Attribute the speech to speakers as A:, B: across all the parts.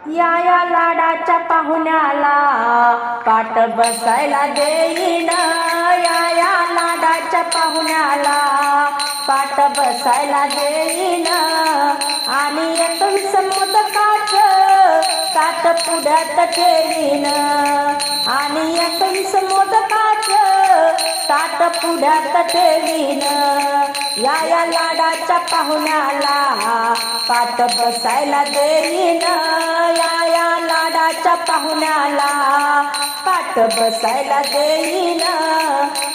A: या लाडाच्या पाहुण्याला पाट बसायला देईन, या लाडाच्या पाहुण्याला पाट बसायला देईन. आणि 21 मोदकाचं ताट पुढ्यात ठेवीन, आणि 21 मोदकाचं ताट पुढ्यात ठेवीन. या लाडाच्या पाहुण्याला पाट बसायला देईन, या लाडाच्या पाहुण्याला पाट बसायला देईन.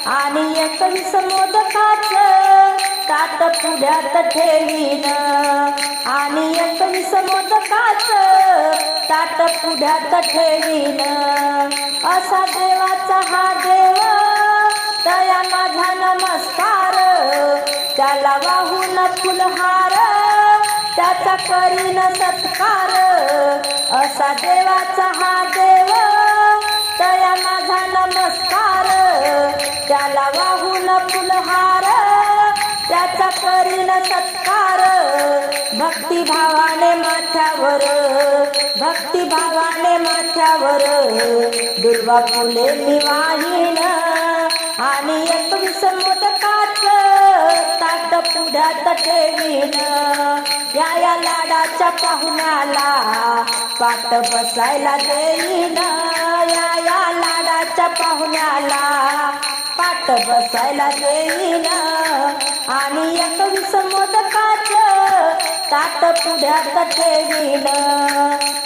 A: आणि 21 मोदकाचं ताट पुढ्यात ठेवीन, आणि 21 मोदकाचं ताट पुढ्यात ठेवीन. असा देवाचा हा देव तया माझा नमस्कार, त्याला वाहून फुलहार त्याचा करीन सत्कार. असा देवाचा हा देव तया माझा नमस्कार, त्याला वाहून फुलहार त्याचा करीन सत्कार. भक्तिभावाने माथ्यावर, भक्तिभावाने माथ्यावर दुर्वा फुले मी वाहीन. आणि 21 मोदकाचं ताट पुढ्यात ठेवीन. या लाडाच्या पाहुण्याला पाट बसायला देईन, या लाडाच्या पाहुण्याला पाट बसायला देईन. आणि 21 मोदकाचं ताट पुढ्यात ठेवीन.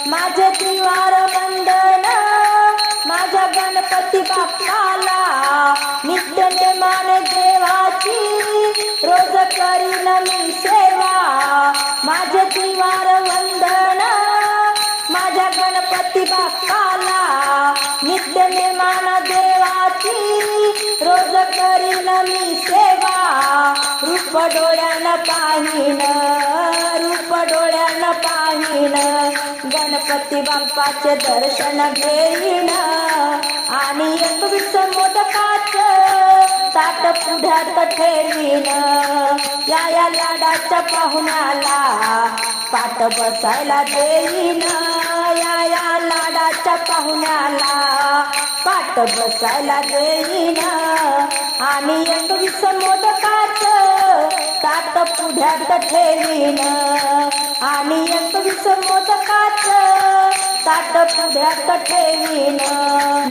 A: माझे त्रिवार वंदन माझ्या गणपती बाप्पाला, नित्य नेमान देवाची रोज करीन मी सेवा. माझे त्रिवार वंदन माझ्या गणपती बाप्पाला, नित्य नेमान देवाची रोज करीन मी सेवा. रूप डोळ्यानं पाहीन, रूप डोळ्यानं पाहीन, गणपती बाप्पाचे दर्शन घेईन. आणि 21 मोदकाचं ताट पुढ्यात ठेवीन. या लाडाच्या पाहुण्याला पाट बसायला देईन, या लाडाच्या पाहुण्याला पाट बसायला देईन. आणि 21 मोदकाचं ताट पुढ्यात ठेवीन, आणि 21 मोदकाचं ताट पुढ्यात ठेवीन.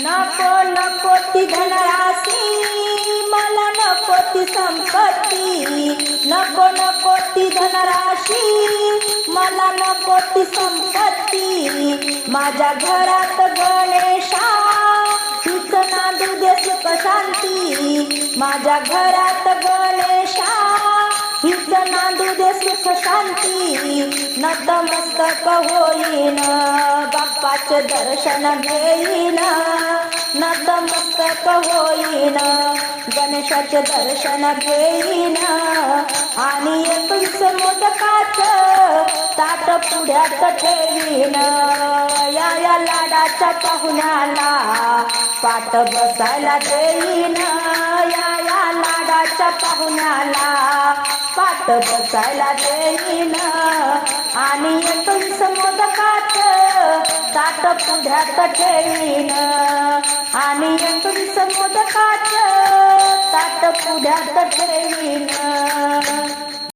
A: नको नको ती धनराशी, मला नको ती संपत्ती, नको नको ती धनराशी, मला नको ती संपत्ती. माझ्या घरात गणेशा हीच नांदू दे सुख शांती. माझ्या घरात गणेशा हीच नांदू दे सुख शांती. नतमस्तक होईन बाप्पाचे दर्शन घेईन, नतमस्तक होईन गणेशाचे दर्शन घेईन. आणि 21 मोदकाचं ताट पुढ्यात ठेवीन. या लाडाच्या पाहुण्याला पाट बसायला देईन, या लाडाच्या पाहुण्याला पाट बसायला देईन. आणि 21 मोदकाचं ताट पुढ्यात ठेवीन, आणि 21 मोदकाचं ताट पुढ्यात ठेवीन.